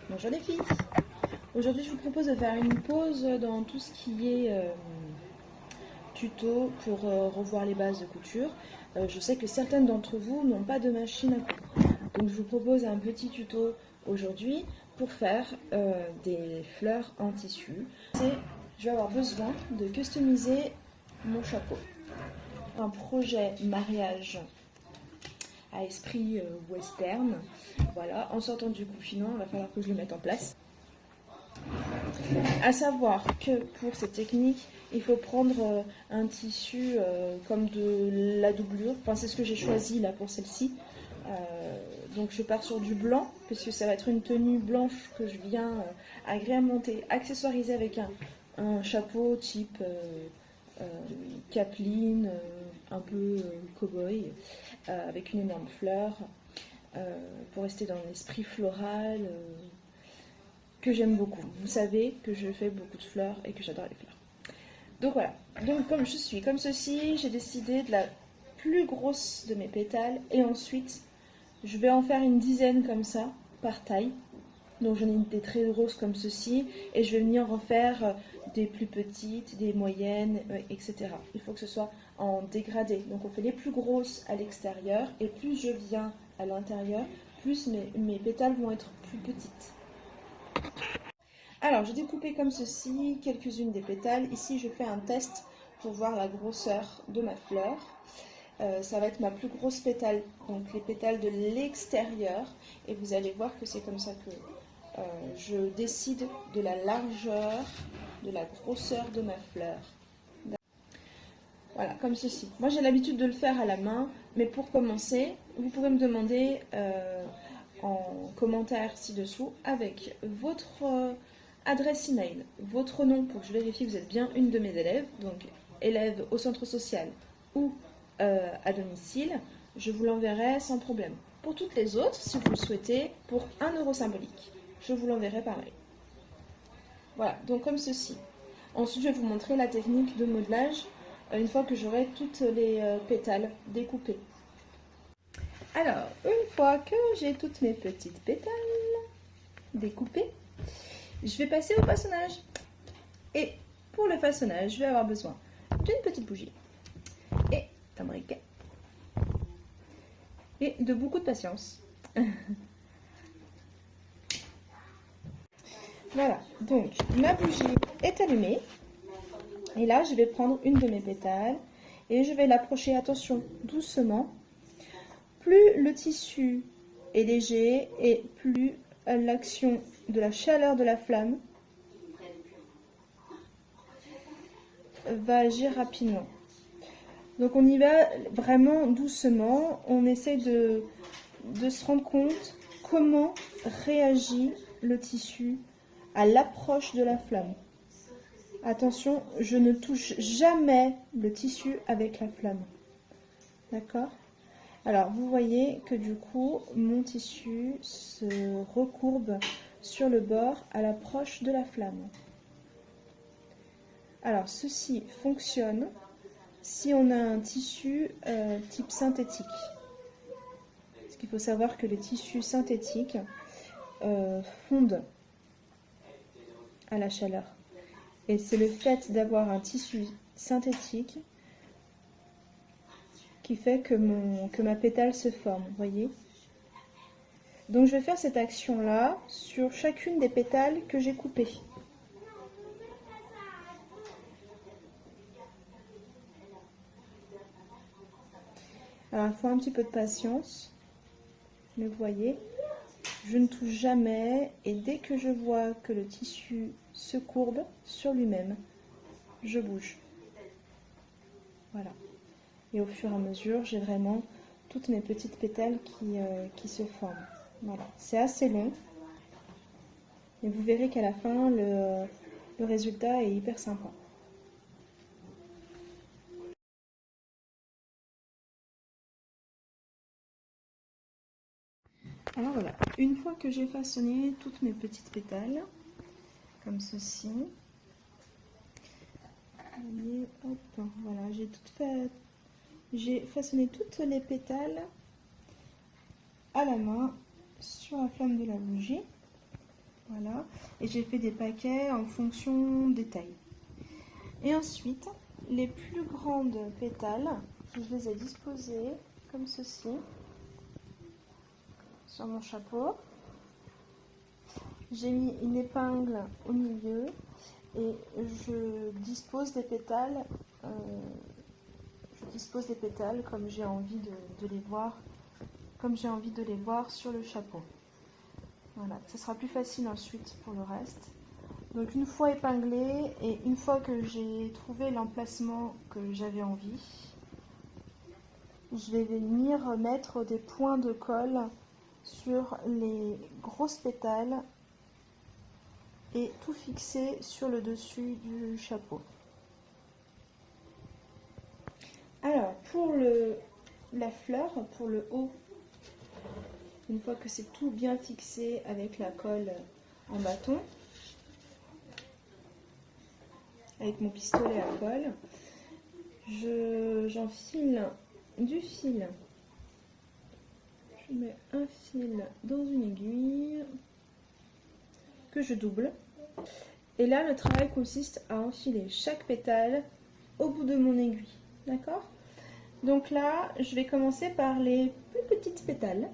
Bonjour les filles. Aujourd'hui je vous propose de faire une pause dans tout ce qui est tuto pour revoir les bases de couture. Je sais que certaines d'entre vous n'ont pas de machine à coudre. Donc je vous propose un petit tuto aujourd'hui pour faire des fleurs en tissu. Je vais avoir besoin de customiser mon chapeau. Un projet mariage à esprit western. Voilà, en sortant du confinement, il va falloir que je le mette en place. À savoir que pour cette technique, il faut prendre un tissu comme de la doublure. Enfin, c'est ce que j'ai choisi là pour celle-ci. Donc je pars sur du blanc, puisque ça va être une tenue blanche que je viens agrémenter, accessoiriser avec un chapeau type capeline, un peu cow-boy, avec une énorme fleur, pour rester dans l'esprit floral que j'aime beaucoup. Vous savez que je fais beaucoup de fleurs et que j'adore les fleurs. Donc voilà, donc comme je suis comme ceci, j'ai décidé de la plus grosse de mes pétales et ensuite je vais en faire une dizaine comme ça, par taille. Donc j'en ai des très grosses comme ceci et je vais venir en faire des plus petites, des moyennes, etc. Il faut que ce soit en dégradé. Donc on fait les plus grosses à l'extérieur et plus je viens à l'intérieur, plus mes pétales vont être plus petites. Alors, j'ai découpé comme ceci quelques-unes des pétales. Ici, je fais un test pour voir la grosseur de ma fleur. Ça va être ma plus grosse pétale, donc les pétales de l'extérieur. Et vous allez voir que c'est comme ça que je décide de la largeur, de la grosseur de ma fleur. Voilà, comme ceci. Moi, j'ai l'habitude de le faire à la main, mais pour commencer, vous pouvez me demander en commentaire ci-dessous avec votre adresse email, votre nom pour que je vérifie que vous êtes bien une de mes élèves, donc élève au centre social ou à domicile, je vous l'enverrai sans problème. Pour toutes les autres, si vous le souhaitez, pour 1 € symbolique, je vous l'enverrai par mail. Voilà, donc comme ceci. Ensuite, je vais vous montrer la technique de modelage une fois que j'aurai toutes les pétales découpées. Alors, une fois que j'ai toutes mes petites pétales découpées, je vais passer au façonnage. Et pour le façonnage, je vais avoir besoin d'une petite bougie et d'un briquet et de beaucoup de patience. Voilà, donc ma bougie est allumée. Et là, je vais prendre une de mes pétales et je vais l'approcher, attention, doucement. Plus le tissu est léger et plus l'action de la chaleur de la flamme va agir rapidement. Donc on y va vraiment doucement, on essaie de se rendre compte comment réagit le tissu à l'approche de la flamme. Attention, je ne touche jamais le tissu avec la flamme. D'accord ? Alors, vous voyez que du coup, mon tissu se recourbe sur le bord à l'approche de la flamme. Alors, ceci fonctionne si on a un tissu type synthétique. Parce qu'il faut savoir que les tissus synthétiques fondent à la chaleur. Et c'est le fait d'avoir un tissu synthétique qui fait que ma pétale se forme, vous voyez. Donc je vais faire cette action-là sur chacune des pétales que j'ai coupées. Alors il faut un petit peu de patience, mais vous voyez, je ne touche jamais et dès que je vois que le tissu se courbe sur lui-même, je bouge. Voilà. Et au fur et à mesure, j'ai vraiment toutes mes petites pétales qui se forment. Voilà. C'est assez long, mais vous verrez qu'à la fin, le résultat est hyper sympa. Alors voilà, une fois que j'ai façonné toutes mes petites pétales, comme ceci, et hop, voilà, j'ai façonné toutes les pétales à la main sur la flamme de la bougie. Voilà. Et j'ai fait des paquets en fonction des tailles. Et ensuite, les plus grandes pétales, je les ai disposées comme ceci sur mon chapeau. J'ai mis une épingle au milieu et je dispose des pétales, comme j'ai envie de les voir, sur le chapeau. Voilà, ça sera plus facile ensuite pour le reste. Donc une fois épinglé et une fois que j'ai trouvé l'emplacement que j'avais envie, je vais venir mettre des points de colle sur les grosses pétales et tout fixer sur le dessus du chapeau. Alors pour la fleur, pour le haut, une fois que c'est tout bien fixé avec la colle en bâton, avec mon pistolet à colle, j'enfile du fil. Je mets un fil dans une aiguille que je double. Et là, le travail consiste à enfiler chaque pétale au bout de mon aiguille. D'accord? Donc là, je vais commencer par les plus petites pétales.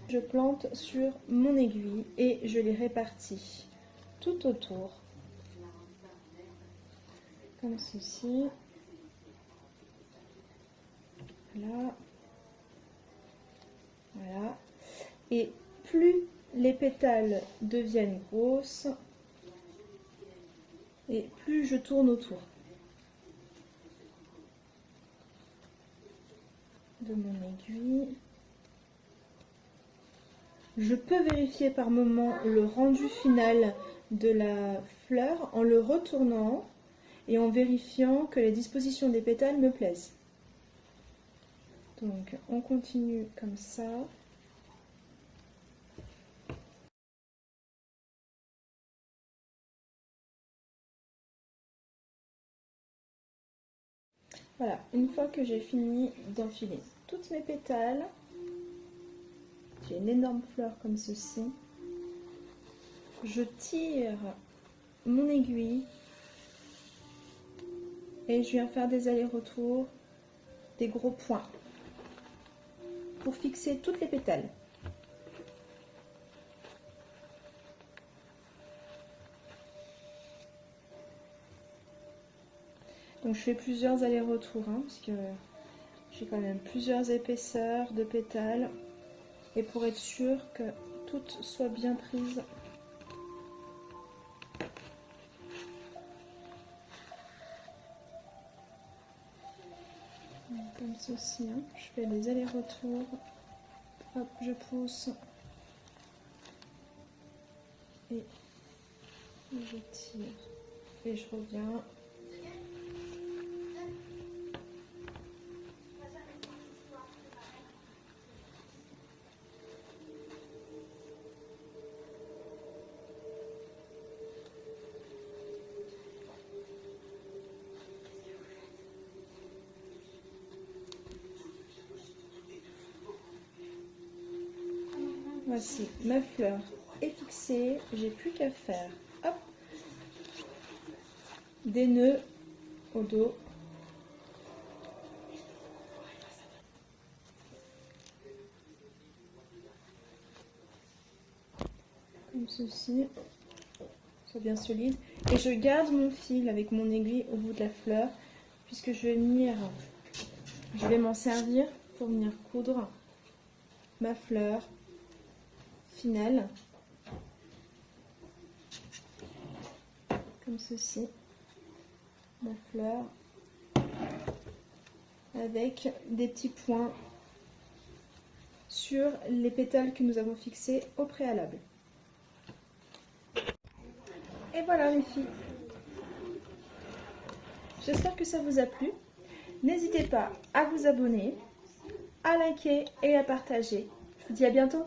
Je plante sur mon aiguille et je les répartis tout autour. Comme ceci. Voilà. Voilà. Et plus les pétales deviennent grosses, et plus je tourne autour de mon aiguille. Je peux vérifier par moment le rendu final de la fleur en le retournant et en vérifiant que les dispositions des pétales me plaisent. Donc on continue comme ça. Voilà, une fois que j'ai fini d'enfiler toutes mes pétales, j'ai une énorme fleur comme ceci, je tire mon aiguille et je viens faire des allers-retours, des gros points pour fixer toutes les pétales. Donc je fais plusieurs allers-retours, parce que j'ai quand même plusieurs épaisseurs de pétales. Et pour être sûr que toutes soient bien prises. Comme ceci, je fais des allers-retours. Hop, je pousse. Et je tire. Et je reviens. Voici, ma fleur est fixée, j'ai plus qu'à faire hop, des nœuds au dos. Comme ceci, soit bien solide. Et je garde mon fil avec mon aiguille au bout de la fleur, puisque je vais m'en servir pour venir coudre ma fleur finale, comme ceci, ma fleur avec des petits points sur les pétales que nous avons fixés au préalable. Et voilà mes filles, j'espère que ça vous a plu. N'hésitez pas à vous abonner, à liker et à partager. Je vous dis à bientôt.